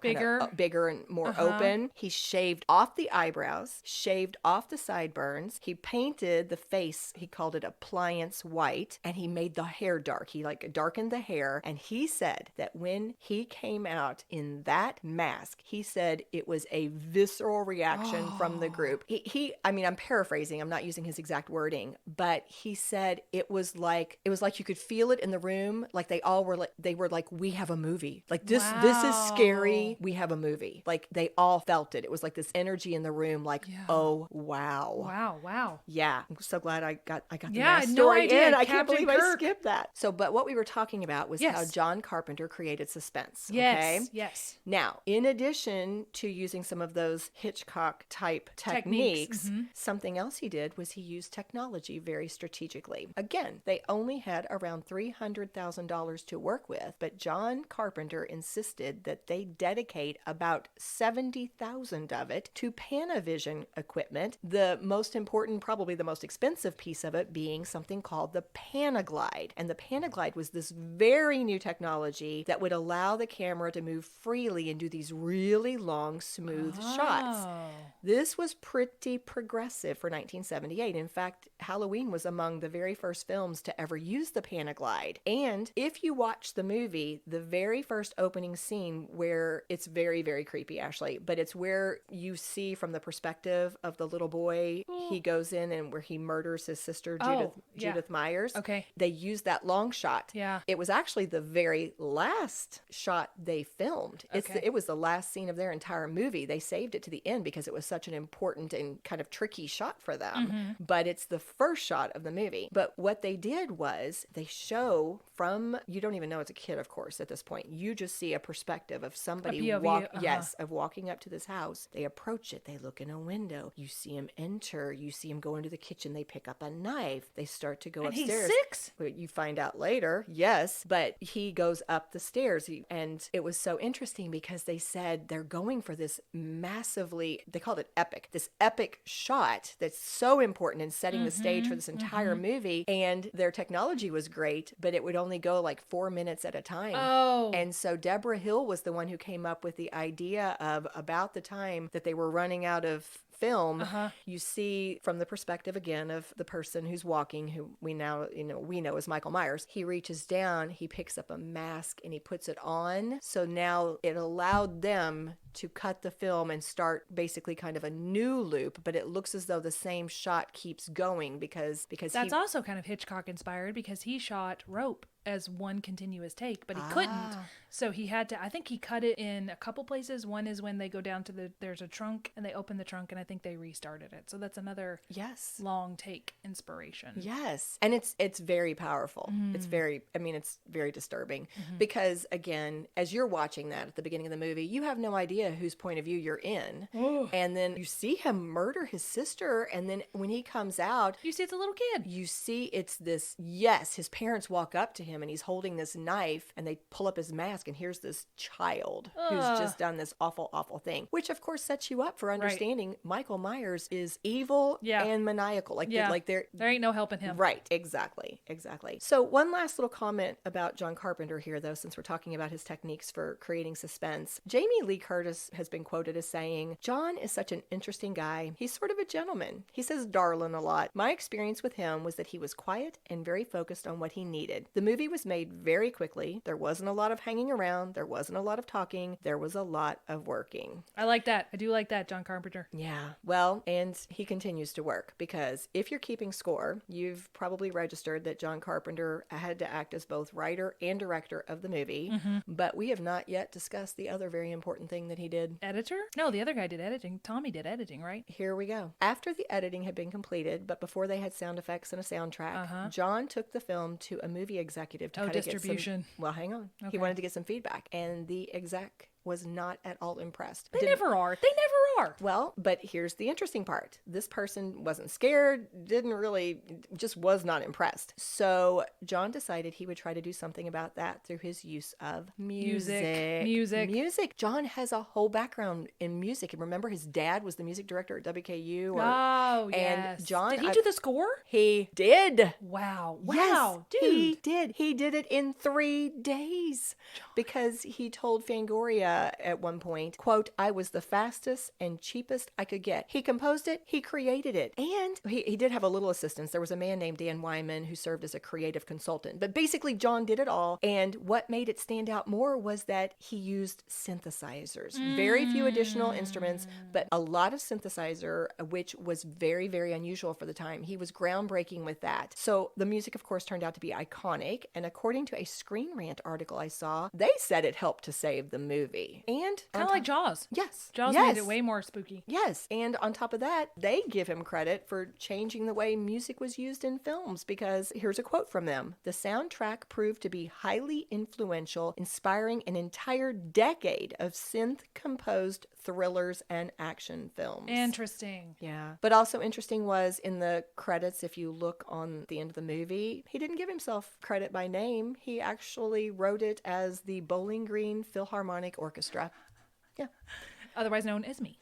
bigger and more open. He shaved off the eyebrows, shaved off the sideburns. He painted the face. He called it appliance white, and he made the hair dark. He darkened the hair, and he said that when he came out in that mask, he said it was a visceral reaction from the group. I'm paraphrasing. I'm not using his exact wording, but he said it was like you could feel it in the room. Like they were like, we have a movie. Like this is scary. We have a movie. Like they all felt it. It was like this energy in the room. Like, oh wow. Wow. Yeah, I'm so glad I got the Yeah, mask no story idea. in. I Captain can't believe Kirk. I skipped that. So, but what we were talking about was Yes. how John Carpenter created suspense. Yes. Okay? Yes. Now, in addition to using some of those Hitchcock type techniques, something else he did was he used technology very strategically. Again, they only had around $300,000 to work with, but John Carpenter insisted that they dedicate about $70,000 of it to Panavision equipment. The most important, probably the most expensive piece of it being something called the Panaglide. And the Panaglide was this very new technology that would allow the camera to move freely and do these really long, smooth shots. This was pretty progressive for 1978. In fact, Halloween was among the very first films to ever use the Panaglide. And if you watch the movie, the very first opening scene where it's very, very creepy, Ashley, but it's where you see from the perspective of the little boy, he goes in and where he murders his sister, Judith Myers. Okay. They use that long shot. Yeah. It was actually the very last shot they filmed. Okay. It was the last scene of their entire movie. They saved it to the end because it was such an important and kind of tricky shot for them. But it's the first shot of the movie. But what they did was they show from, you don't even know it's a kid, of course, at this point. You just see a perspective of somebody of walking up to this house. They approach it. They look in a window. You see him enter. You see him go into the kitchen. They pick up a knife. They start to go upstairs. He's 6? Well, you find out later, yes, but he goes up the stairs. And it was so interesting because they said they're going for this massively, they called it epic, this epic shot that's so important in setting the stage for this entire movie. And their technology was great, but it would only go like 4 minutes at a time. Oh. And so Deborah Hill was the one who came up with the idea of about the time that they were running out of film, you see from the perspective again of the person who's walking, who we know as Michael Myers. He reaches down, he picks up a mask and he puts it on. So now it allowed them to cut the film and start basically kind of a new loop, but it looks as though the same shot keeps going because that's also kind of Hitchcock inspired because he shot Rope as one continuous take, but he couldn't. So he had to, I think he cut it in a couple places. One is when they go down to there's a trunk and they open the trunk and I think they restarted it. So that's another long take inspiration. Yes. And it's very powerful. It's very disturbing because again, as you're watching that at the beginning of the movie, you have no idea whose point of view you're in. And then you see him murder his sister. And then when he comes out, you see it's a little kid. You see it's this, his parents walk up to him and he's holding this knife and they pull up his mask and here's this child who's just done this awful, awful thing, which of course sets you up for understanding Michael Myers is evil and maniacal. There ain't no helping him. Right. Exactly. So one last little comment about John Carpenter here, though, since we're talking about his techniques for creating suspense. Jamie Lee Curtis has been quoted as saying, "John is such an interesting guy. He's sort of a gentleman. He says darlin' a lot. My experience with him was that he was quiet and very focused on what he needed. The movie was made very quickly. There wasn't a lot of hanging around. There wasn't a lot of talking. There was a lot of working." I like that. I do like that, John Carpenter. Yeah. Well, and he continues to work because if you're keeping score, you've probably registered that John Carpenter had to act as both writer and director of the movie. But we have not yet discussed the other very important thing that he did. Editor? No, the other guy did editing. Tommy did editing, right? Here we go. After the editing had been completed, but before they had sound effects and a soundtrack, John took the film to a movie executive to kind of distribution. Get some, well, hang on. Okay. He wanted to get some feedback, and the exec was not at all impressed. They never are. They never are. Well, but here's the interesting part. This person wasn't scared, just was not impressed. So John decided he would try to do something about that through his use of music. John has a whole background in music. And remember, his dad was the music director at WKU. Yes. And John... Did he do the score? He did. Wow. Yes, Dude. he did. He did it in 3 days because he told Fangoria at one point, quote, "I was the fastest and cheapest I could get." He composed it, he created it, and he did have a little assistance. There was a man named Dan Wyman who served as a creative consultant, but basically John did it all. And what made it stand out more was that he used synthesizers. Very few additional instruments, but a lot of synthesizer, which was very, very unusual for the time. He was groundbreaking with that. So the music, of course, turned out to be iconic. And according to a Screen Rant article I saw, they said it helped to save the movie. And Kind of like Jaws. yes, Jaws yes. made it way more spooky. Yes, and on top of that, they give him credit for changing the way music was used in films because here's a quote from them. "The soundtrack proved to be highly influential, inspiring an entire decade of synth-composed thrillers and action films." Interesting. Yeah. But also interesting was in the credits, if you look on the end of the movie, he didn't give himself credit by name. He actually wrote it as the Bowling Green Philharmonic Orchestra. Yeah. Otherwise known as me.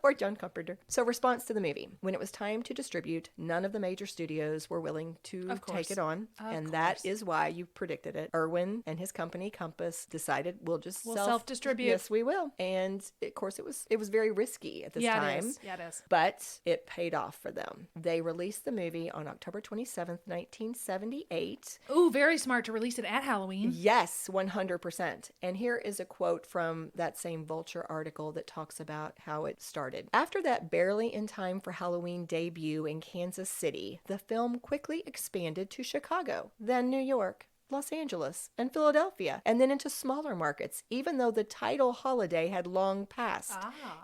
Or John Carpenter. So response to the movie. When it was time to distribute, none of the major studios were willing to Of course. take it on. Of that course. is why you predicted it. Irwin and his company, Compass, decided we'll self-distribute. Yes, we will. And of course it was very risky at this time. It is. Yeah, it is. But it paid off for them. They released the movie on October 27th, 1978. Ooh, very smart to release it at Halloween. Yes, 100%. And here is a quote from that same Vulture article that talks about how it started. "After that barely in time for Halloween debut in Kansas City, the film quickly expanded to Chicago, then New York, Los Angeles, and Philadelphia, and then into smaller markets, even though the title holiday had long passed.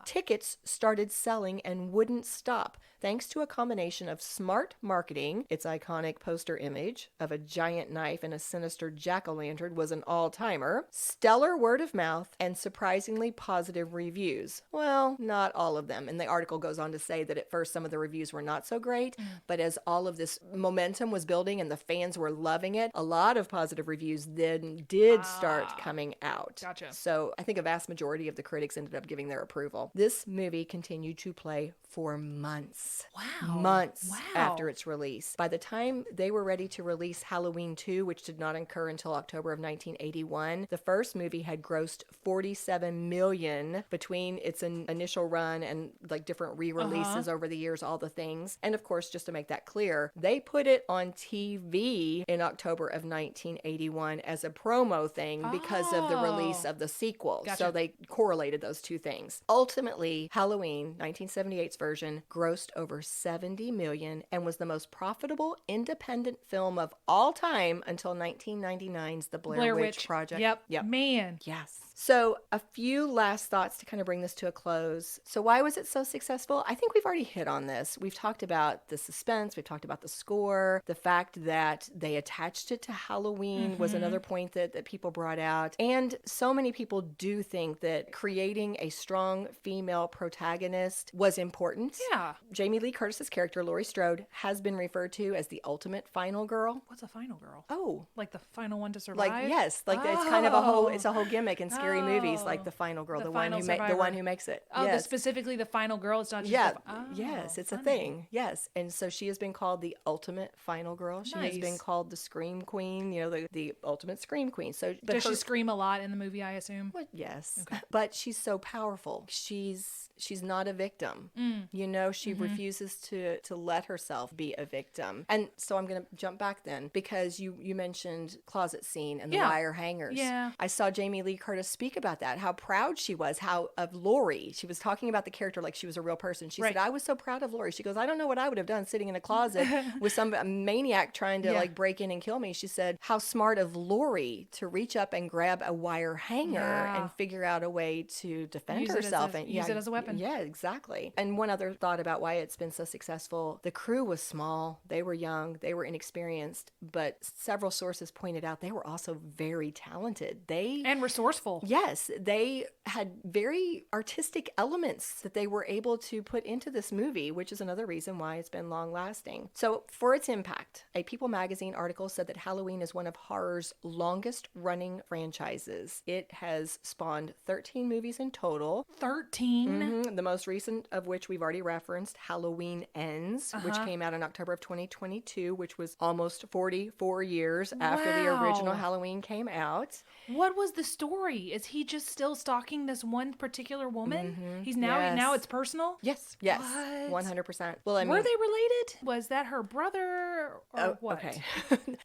Tickets started selling and wouldn't stop, thanks to a combination of smart marketing. Its iconic poster image of a giant knife and a sinister jack-o'-lantern was an all-timer, stellar word of mouth, and surprisingly positive reviews." Well, not all of them. And the article goes on to say that at first some of the reviews were not so great, but as all of this momentum was building and the fans were loving it, a lot of positive reviews then did start coming out. Gotcha. So I think a vast majority of the critics ended up giving their approval. This movie continued to play for months. Wow. Months Wow. after its release. By the time they were ready to release Halloween 2, which did not occur until October of 1981, the first movie had grossed $47 million between its initial run and like different re-releases over the years, all the things. And of course, just to make that clear, they put it on TV in October of 1981 as a promo thing because of the release of the sequel. Gotcha. So they correlated those two things. Ultimately, Halloween 1978's version grossed over $70 million and was the most profitable independent film of all time until 1999's The Blair Witch Project. Yep. Man. Yes. So a few last thoughts to kind of bring this to a close. So why was it so successful? I think we've already hit on this. We've talked about the suspense. We've talked about the score. The fact that they attached it to Halloween was another point that people brought out. And so many people do think that creating a strong female protagonist was important. Yeah. Jamie Lee Curtis's character, Laurie Strode, has been referred to as the ultimate final girl. What's a final girl? Oh, Like the final one to survive? like yes, like it's kind of a whole gimmick in scary movies, like the final girl, the one who makes it. Oh, Yes. specifically the final girl. It's not just Yeah, the, yes, it's a funny. thing. Yes, and so she has been called the ultimate final girl. She has Nice. been called the scream queen. You know, the ultimate scream queen. So, but Does she scream a lot in the movie, I assume? Well, yes, but she's so powerful. She's not a victim. You know, she refuses to let herself be a victim. And so I'm going to jump back then because you mentioned closet scene and the Yeah. wire hangers. Yeah. I saw Jamie Lee Curtis speak about that, how proud she was, of Laurie. She was talking about the character like she was a real person. She Right. said, "I was so proud of Laurie." She goes, "I don't know what I would have done sitting in a closet with some maniac trying to Yeah. like break in and kill me." She said, "How smart of Laurie to reach up and grab a wire hanger Yeah. and figure out a way to defend Use it as herself a- and use it as a weapon. Yeah, exactly. And one other thought about why it's been so successful: the crew was small, they were young, they were inexperienced, but several sources pointed out they were also very talented. And resourceful. Yes, they had very artistic elements that they were able to put into this movie, which is another reason why it's been long lasting. So, for its impact, a People magazine article said that Halloween is one of horror's longest running franchises. It has spawned 13 movies in total, 13. the most recent of which we we've already referenced Halloween Ends, which came out in October of 2022, which was almost 44 years after the original Halloween came out. What was the story? Is he just still stalking this one particular woman? He's now it's personal? Yes, What? 100%. Well, I mean, Were they related? Was that her brother or what? Okay.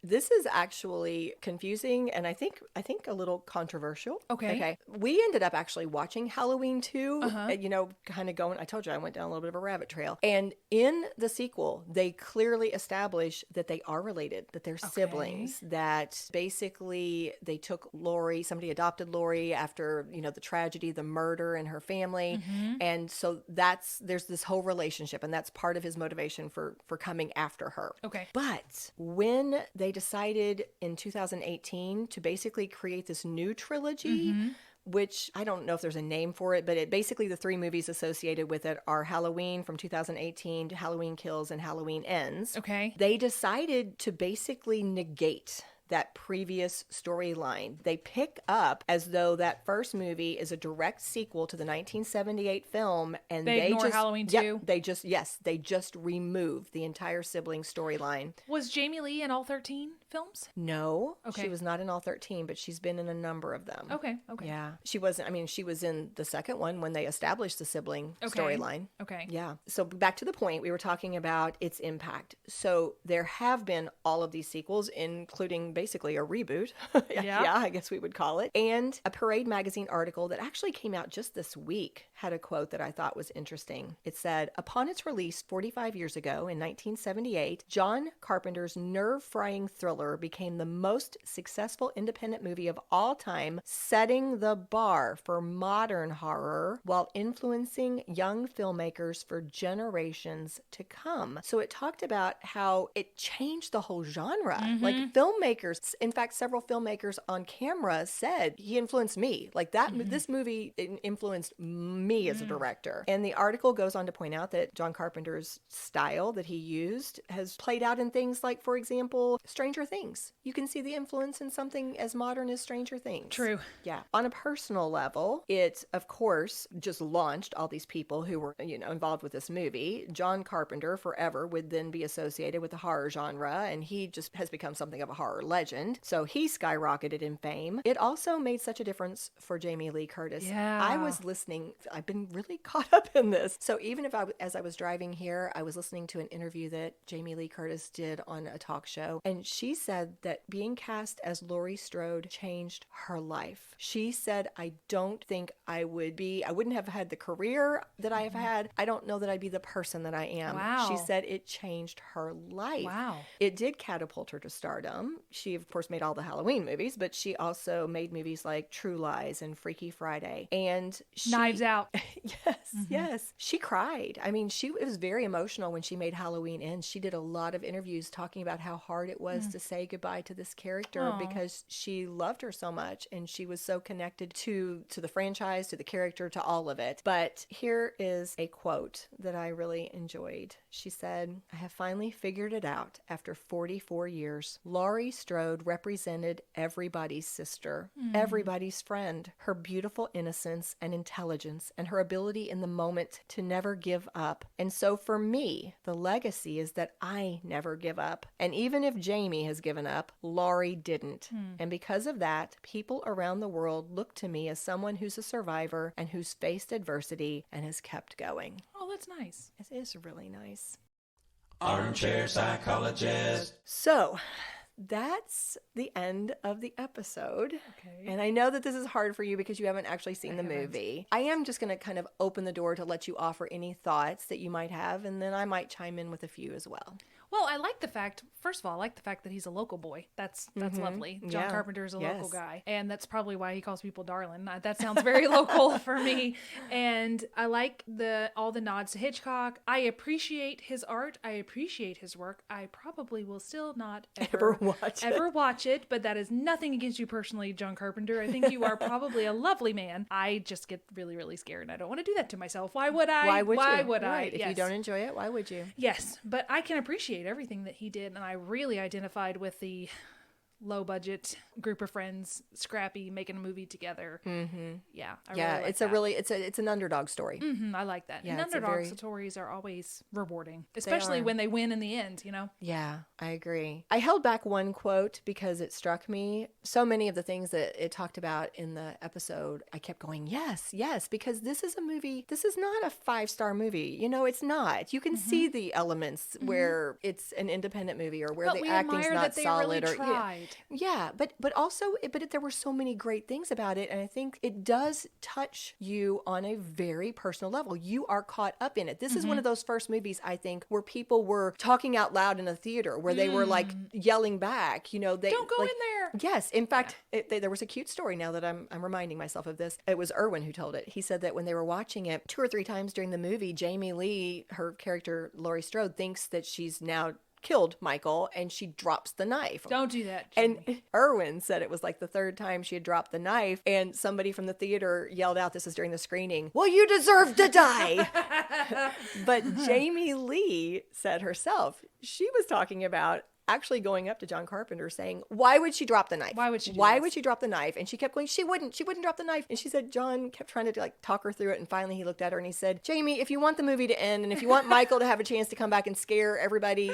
This is actually confusing and I think a little controversial. Okay. We ended up actually watching Halloween 2, kind of going, I told you I went down a little bit of a rabbit trail. And in the sequel, they clearly establish that they are related, that they're siblings, that basically they took Laurie, somebody adopted Laurie after, the tragedy, the murder in her family. And so there's this whole relationship, and that's part of his motivation for coming after her. Okay. But when they decided in 2018 to basically create this new trilogy, which I don't know if there's a name for it, but basically the 3 movies associated with it are Halloween from 2018, Halloween Kills, and Halloween Ends. Okay. They decided to basically negate that previous storyline. They pick up as though that first movie is a direct sequel to the 1978 film, and they ignore Halloween 2. They just removed the entire sibling storyline. Was Jamie Lee in all 13 films? No, Okay. she was not in all 13, but she's been in a number of them. Okay. Yeah, she wasn't. I mean, she was in the second one when they established the sibling storyline. Okay. Yeah. So back to the point, we were talking about its impact. So there have been all of these sequels, including basically a reboot. Yeah, I guess we would call it. And a Parade magazine article that actually came out just this week had a quote that I thought was interesting. It said, upon its release 45 years ago in 1978, John Carpenter's nerve-frying thriller became the most successful independent movie of all time, setting the bar for modern horror while influencing young filmmakers for generations to come. So it talked about how it changed the whole genre. Like filmmakers, in fact, several filmmakers on camera said he influenced me. Like that, this movie influenced me as a director. And the article goes on to point out that John Carpenter's style that he used has played out in things like, for example, Stranger Things. You can see the influence in something as modern as Stranger Things. True. Yeah. On a personal level, it, of course, just launched all these people who were, involved with this movie. John Carpenter forever would then be associated with the horror genre, and he just has become something of a horror legend. So he skyrocketed in fame. It also made such a difference for Jamie Lee Curtis. Yeah. I was listening. I've been really caught up in this. So even as I was driving here, I was listening to an interview that Jamie Lee Curtis did on a talk show, and she said that being cast as Laurie Strode changed her life. She said, I don't think I wouldn't have had the career that I have had. I don't know that I'd be the person that I am. Wow. She said it changed her life. Wow. It did catapult her to stardom. She, of course, made all the Halloween movies, but she also made movies like True Lies and Freaky Friday. And Knives Out. Yes. She cried. I mean, it was very emotional when she made Halloween Ends. She did a lot of interviews talking about how hard it was to say goodbye to this character because she loved her so much and she was so connected to the franchise, to the character, to all of it. But here is a quote that I really enjoyed. She said, I have finally figured it out after 44 years. Laurie Strode represented everybody's sister, everybody's friend, her beautiful innocence and intelligence, and her ability in the moment to never give up. And so for me, the legacy is that I never give up. And even if Jamie has given up, Laurie didn't. And because of that, people around the world look to me as someone who's a survivor and who's faced adversity and has kept going. Oh, that's nice. It is really nice. Armchair psychologist. So that's the end of the episode. Okay. And I know that this is hard for you because you haven't actually seen the movie. I am just going to kind of open the door to let you offer any thoughts that you might have, and then I might chime in with a few as well. Well, I like the fact, first of all, I like the fact that he's a local boy. That's lovely. John Carpenter is a local guy. And that's probably why he calls people darling. That sounds very local for me. And I like all the nods to Hitchcock. I appreciate his art. I appreciate his work. I probably will still not ever watch it, but that is nothing against you personally, John Carpenter. I think you are probably a lovely man. I just get really, really scared. And I don't want to do that to myself. Why would I? Why would I? Right. If you don't enjoy it, why would you? Yes, but I can appreciate everything that he did, and I really identified with the low budget group of friends, scrappy, making a movie together. Mm-hmm. Yeah. I Yeah, really like it's that. it's an underdog story. Mm-hmm, I like that. Yeah, And it's a underdog very- stories are always rewarding, especially are. when they win in the end, you know? Yeah, I agree. I held back one quote because it struck me. So many of the things that it talked about in the episode, I kept going, yes, yes, because this is a movie. This is not a 5-star movie. You know, it's not. You can see the elements where it's an independent movie or where But the we acting's admire not that they solid. really or tried. Yeah, but also, but there were so many great things about it, and I think it does touch you on a very personal level. You are caught up in it. This is one of those first movies, I think, where people were talking out loud in a theater, where they were like yelling back. You know, they Don't go like, in there. Yes, in fact, there was a cute story. Now that I'm reminding myself of this, it was Erwin who told it. He said that when they were watching it 2 or 3 times during the movie, Jamie Lee, her character Laurie Strode, thinks that she's now killed Michael, and she drops the knife. Don't do that. And Jamie. Erwin said it was like the 3rd time she had dropped the knife, and somebody from the theater yelled out, this is during the screening, well, you deserve to die. But Jamie Lee said herself, she was talking about actually going up to John Carpenter saying, why would she drop the knife? Why would she do Why this? would she drop the knife? And she kept going, she wouldn't drop the knife. And she said, John kept trying to like talk her through it. And finally he looked at her and he said, Jamie, if you want the movie to end and if you want Michael to have a chance to come back and scare everybody,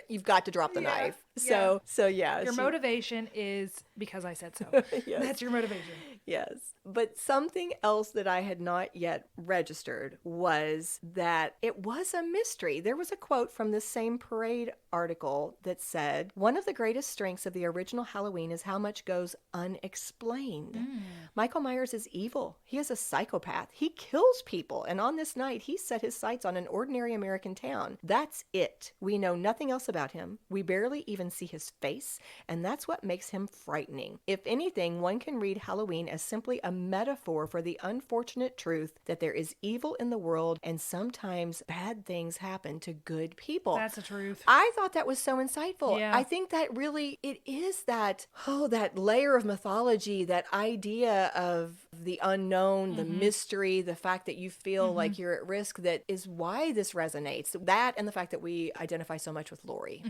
you've got to drop the knife. So yeah. Your motivation is because I said so. Yes. That's your motivation. Yes. But something else that I had not yet registered was that it was a mystery. There was a quote from this same Parade article that said, one of the greatest strengths of the original Halloween is how much goes unexplained. Michael Myers is evil. He is a psychopath. He kills people. And on this night, he set his sights on an ordinary American town. That's it. We know nothing else about him. We barely even see his face. And that's what makes him frightening. If anything, one can read Halloween as simply a metaphor for the unfortunate truth that there is evil in the world and sometimes bad things happen to good people. That's the truth. I thought that was so insightful. Yeah. I think that really, it is that layer of mythology, that idea of the unknown, the mystery, the fact that you feel like you're at risk, that is why this resonates. That and the fact that we identify so much with Laurie.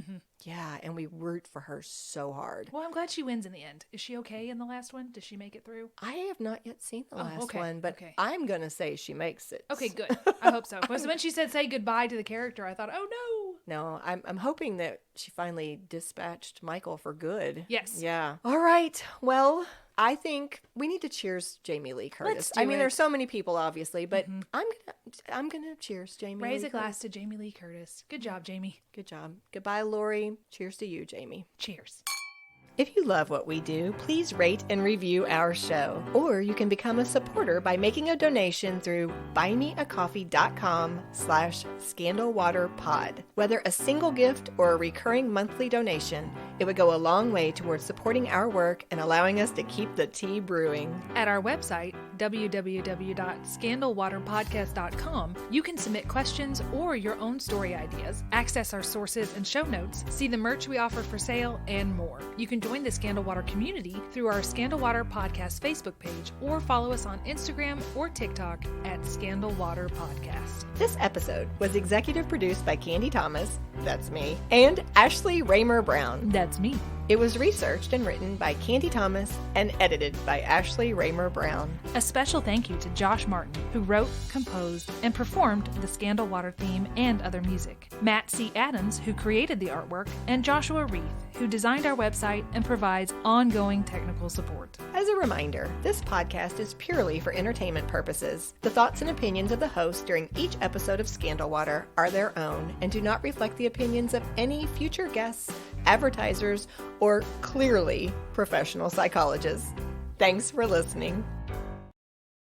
Yeah, and we root for her so hard. Well, I'm glad she wins in the end. Is she okay in the last one? Does she make it through? I have not yet seen the last okay, one, but okay. I'm going to say she makes it. Okay, good. I hope so. Because when she said say goodbye to the character, I thought, oh no. No, I'm hoping that she finally dispatched Michael for good. Yes. Yeah. All right. Well, I think we need to cheers Jamie Lee Curtis. Let's do I mean, it. there's so many people, obviously, but I'm gonna cheers Jamie. Raise Lee a glass Curtis. to Jamie Lee Curtis. Good job, Jamie. Good job. Goodbye, Laurie. Cheers to you, Jamie. Cheers. If you love what we do, please rate and review our show. Or you can become a supporter by making a donation through buymeacoffee.com/scandalwaterpod. Whether a single gift or a recurring monthly donation, it would go a long way towards supporting our work and allowing us to keep the tea brewing. At our website, www.scandalwaterpodcast.com, you can submit questions or your own story ideas, access our sources and show notes, see the merch we offer for sale, and more. You can join the Scandal Water community through our Scandal Water Podcast Facebook page or follow us on Instagram or TikTok at Scandal Water Podcast. This episode was executive produced by Candy Thomas, that's me, and Ashley Raymer Brown. That's me. It was researched and written by Candy Thomas and edited by Ashley Raymer Brown. A special thank you to Josh Martin, who wrote, composed, and performed the Scandal Water theme and other music. Matt C. Adams, who created the artwork, and Joshua Reith, who designed our website and provides ongoing technical support. As a reminder, this podcast is purely for entertainment purposes. The thoughts and opinions of the host during each episode of Scandal Water are their own and do not reflect the opinions of any future guests, advertisers, or clearly professional psychologists. Thanks for listening.